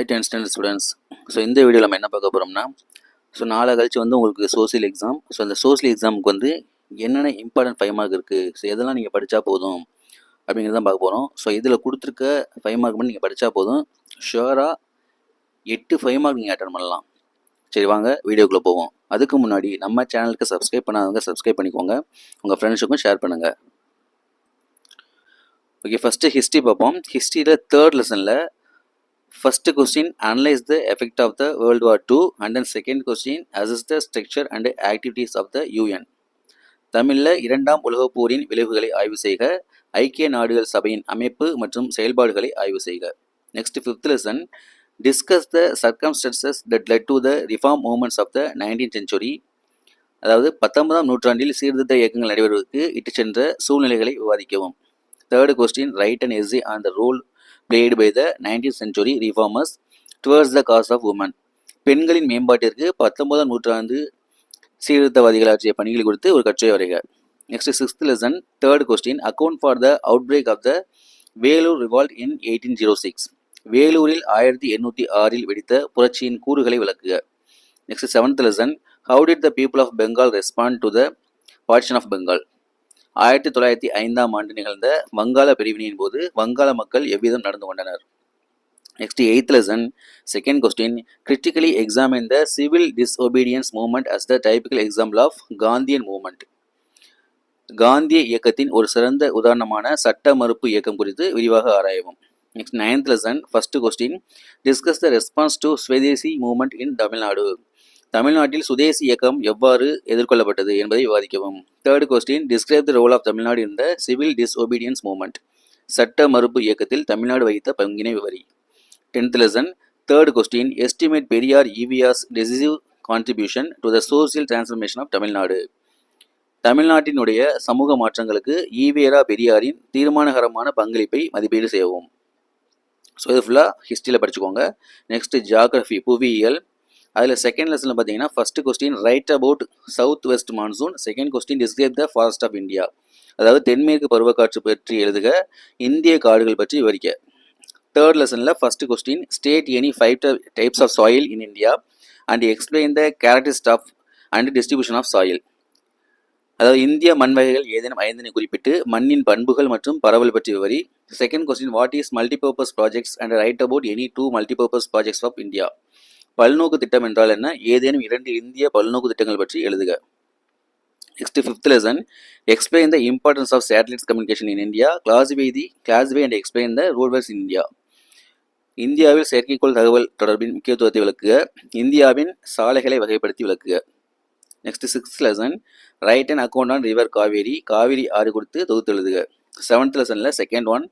High 10th standard students. So இந்த வீடியோவில் நம்ம என்ன பார்க்க போகிறோம்னா, நாளை கழிச்சு உங்களுக்கு சோசியல் எக்ஸாம். அந்த சோசியல் எக்ஸாமுக்கு என்னென்ன இம்பார்ட்டன்ட் 5 மார்க் இருக்குது, எதெல்லாம் நீங்கள் படித்தா போதும் அப்படிங்கிறது தான் பார்க்க போகிறோம். இதில் கொடுத்துருக்க 5 மார்க் மட்டும் நீங்கள் படித்தா போதும், ஷுவராக 8 5 மார்க் நீங்கள் அட்டன் பண்ணலாம். சரி, வாங்க வீடியோக்குள்ளே போவோம். அதுக்கு முன்னாடி நம்ம சேனலுக்கு சப்ஸ்கிரைப் பண்ணாதவங்க சப்ஸ்கிரைப் பண்ணிக்கோங்க, உங்கள் ஃப்ரெண்ட்ஸுக்கும் ஷேர் பண்ணுங்கள். ஓகே, ஃபஸ்ட்டு ஹிஸ்ட்ரி பார்ப்போம். ஹிஸ்ட்ரியில் 3rd லெசனில் first question, analyze the effect of the World War II, and then second question, assess the structure and activities of the UN. தமிழில் 2ஆம் உலகப் போரின் விளைவுகளை ஆய்வு செய்க, ஐக்கிய நாடுகள் சபையின் அமைப்பு மற்றும் செயல்பாடுகளை ஆய்வு செய்க. Next 5th lesson, discuss the circumstances that led to the reform movements of the 19th century. அதாவது 19ஆம் நூற்றாண்டில் சீர்திருத்த இயக்கங்கள் நடைபெறுவதற்கு இட்டு சென்ற சூழ்நிலைகளை விவாதிக்கவும். 3rd question, write an essay on the role played by the 19th century reformers towards the cause of women. பெண்களின் மேம்பாட்டிற்கு 19ஆம் நூற்றாண்டு சீர்திருத்தவாதிகள் ஆற்றிய பணிகள் குறித்து ஒரு கட்டுரை வரைக. Next 6th lesson, 3rd question, account for the outbreak of the Vellore revolt in 1806. வேலூரில் 1806 வெடித்த புரட்சியின் கூறுகளை விளக்குக. Next 7th lesson, how did the people of Bengal respond to the partition of Bengal. 1905ஆம் ஆண்டு நிகழ்ந்த வங்காள பிரிவினையின் போது வங்காள மக்கள் எவ்விதம் நடந்து கொண்டனர். Next 8th lesson, second question, critically examine the civil disobedience movement as the typical example of Gandhian movement. காந்திய இயக்கத்தின் ஒரு சிறந்த உதாரணமான சட்ட மறுப்பு இயக்கம் குறித்து விரிவாக ஆராயவும். Next 9th lesson, first question, discuss the response to Swadeshi movement in Tamil Nadu. தமிழ்நாட்டில் சுதேசி இயக்கம் எவ்வாறு எதிர்கொள்ளப்பட்டது என்பதை விவாதிக்கவும். 3rd question, describe the role of Tamil Nadu in the civil disobedience movement. சட்ட மறுப்பு இயக்கத்தில் தமிழ்நாடு வகித்த பங்கினை விவரி. 10th lesson, 3rd question, estimate Periyar EV's decisive contribution to the social transformation of Tamil Nadu. தமிழ்நாட்டினுடைய சமூக மாற்றங்களுக்கு ஈவேரா பெரியாரின் தீர்மானகரமான பங்களிப்பை மதிப்பீடு செய்யவும். இது ஃபுல்லாக ஹிஸ்ட்ரியில் படிச்சுக்கோங்க. நெக்ஸ்ட் ஜியாகிரஃபி, புவியியல். அதில் செகண்ட் லெசனில் பார்த்தீங்கன்னா, first question, write about south west monsoon. Second question, describe the forest of India. அதாவது தென்மேற்கு பருவக்காற்று பற்றி எழுதுக, இந்திய காடுகள் பற்றி விவரிக்க. 3rd லெசனில் first question, state any 5 types of soil in India and explain the characteristics of and distribution of soil. அதாவது இந்திய மண் வகைகள் ஏதேனும் 5 குறிப்பிட்டு மண்ணின் பண்புகள் மற்றும் பரவல் பற்றி விவரி. Second question, what is multipurpose projects and write about any 2 multipurpose projects of India. பல்நோக்கு திட்டம் என்றால் என்ன, ஏதேனும் 2 இந்திய பல்நோக்கு திட்டங்கள் பற்றி எழுதுக. Next 5th lesson, explain the importance of satellite communication in India, classify and explain the roadways in India. இந்தியாவில் செயற்கைக்கோள் தகவல் தொடர்பின் முக்கியத்துவத்தை விளக்குக, இந்தியாவின் சாலைகளை வகைப்படுத்தி விளக்குக. Next 6th lesson, write and account on river Kaveri. Kaveri ஆறு குறித்து தொகுத்து எழுதுக. 7th லெசனில் second one,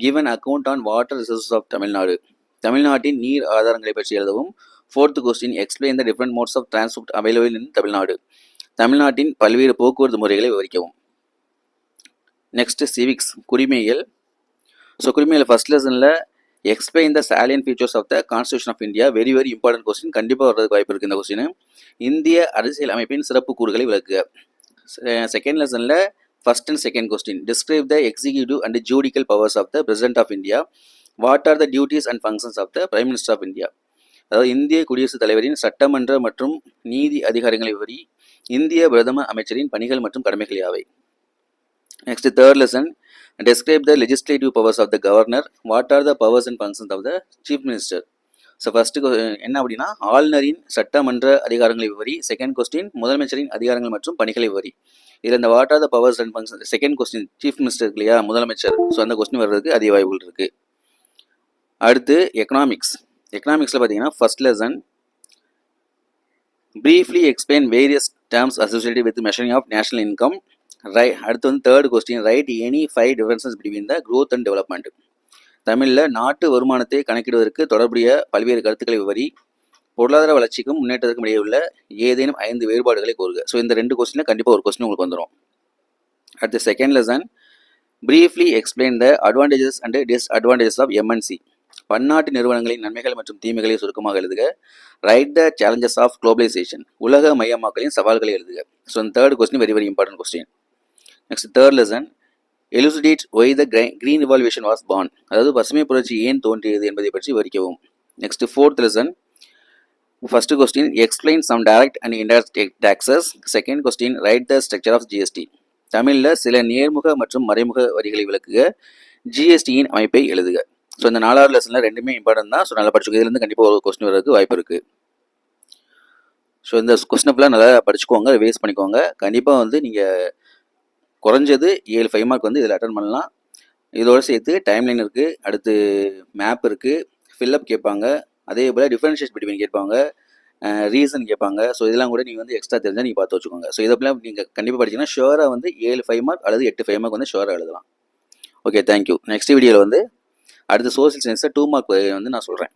give an account on water resources of Tamil Nadu. தமிழ்நாட்டின் நீர் ஆதாரங்களை பற்றி எழுதவும். 4th question, explain the different modes of transport available in Tamil Nadu. தமிழ்நாட்டின் பல்வேறு போக்குவரத்து முறைகளை விவரிக்கவும். நெக்ஸ்ட் சிவிக்ஸ், குடிமையியல். குடிமையியல் ஃபர்ஸ்ட் லெசனில் explain the salient features of the constitution of India. Very very important question, கண்டிப்பாக வர்றதுக்கு வாய்ப்பு இருக்குது இந்த கொஸ்டின். இந்திய அரசியல் அமைப்பின் சிறப்பு கூறுகளை விளக்குக. செகண்ட் லெசனில் first and second question, describe the executive and judicial powers of the president of India. What are the duties and functions of the prime minister of India. அதாவது இந்திய குடியரசுத் தலைவரின் சட்டமன்ற மற்றும் நீதி அதிகாரங்களை விவரி. இந்திய பிரதம அமைச்சரின் பணிகள் மற்றும் கடமைகள் யாவை. Next 3rd lesson, describe the legislative powers of the governor. What are the powers and functions of the chief minister. First என்ன அப்படின்னா, ஆளுநரின் சட்டமன்ற அதிகாரங்களை விவரி. செகண்ட் கொஸ்டின், முதலமைச்சரின் அதிகாரங்கள் மற்றும் பணிகளை விவரி. இதில் இந்த what are the powers and function, second question chief minister இல்லையா, முதலமைச்சர். அந்த கொஸ்டின் வர்றதுக்கு அதிக வாய்ப்புகள் இருக்குது. அடுத்து எக்கனாமிக்ஸ். எக்கனாமிக்ஸில் பார்த்தீங்கன்னா, first lesson, briefly explain various terms associated with measuring of national income. அடுத்து 3rd question, write any 5 differences between the growth and development. தமிழில் நாட்டு வருமானத்தை கணக்கிடுவதற்கு தொடர்புடைய பல்வேறு கருத்துக்களை விவரி. பொருளாதார வளர்ச்சிக்கும் முன்னேற்றத்திற்கும் இடையே உள்ள ஏதேனும் 5 வேறுபாடுகளை கூறுக. இந்த 2 கொஸ்டினில் கண்டிப்பாக ஒரு கொஸ்டின் உங்களுக்கு வந்துடும். அடுத்து second lesson, briefly explain the advantages and disadvantages of MNC. பன்னாட்டு நிறுவனங்களின் நன்மைகள் மற்றும் தீமைகளை சுருக்கமாக எழுதுக. Write the challenges of globalisation. உலக மையமாக்கலின் சவால்களை எழுதுக. இந்த 3rd question very very important question. Next 3rd lesson, elucidate why the green revolution was born. அதாவது பசுமை புரட்சி ஏன் தோன்றியது என்பதை பற்றி விவரிக்கவும். Next, fourth lesson. First question, explain some direct and indirect taxes. Second question, write the structure of GST. தமிழில் சில நேர்முக மற்றும் மறைமுக வரிகளை விளக்குக, ஜிஎஸ்டியின் அமைப்பை எழுதுக. ஸோ இந்த 4வது லெசனில் ரெண்டுமே இம்பார்ட்டன் தான். ஸோ நல்லா படிச்சுக்கோ. இதுலேருந்து கண்டிப்பாக ஒரு கொஸ்டின் வரதுக்கு வாய்ப்பு இருக்குது. ஸோ இந்த கொஸ்டினை ஃபுல்லாக நல்லா படிச்சுக்கோங்க, ரிவைஸ் பண்ணிக்கோங்க. கண்டிப்பாக வந்து நீங்கள் குறைஞ்சது 7 5 மார்க் வந்து இதில் அட்டன் பண்ணலாம். இதோடு சேர்த்து டைம்லைன் இருக்குது, அடுத்து மேப் இருக்குது, ஃபில்லப் கேட்பாங்க, அதே போல் டிஃபரன்ஷியேட் பிட்வீன் கேட்பாங்க, ரீசன் கேட்பாங்க. ஸோ இதெல்லாம் கூட நீங்கள் வந்து எக்ஸ்ட்ரா தெரிஞ்சால் நீங்கள் பார்த்து வச்சுக்கோங்க. ஸோ இதெல்லாம் நீங்கள் கண்டிப்பாக படிச்சிங்கன்னா ஷுவராக வந்து 7 5 மார்க் அல்லது 8 5 மார்க் வந்து ஷுவராக எழுதலாம். Okay, thank you. நெக்ஸ்ட் வீடியோவில் வந்து அடுத்து சோசியல் சயின்ஸில் 2 மார்க் வந்து நான் சொல்கிறேன்.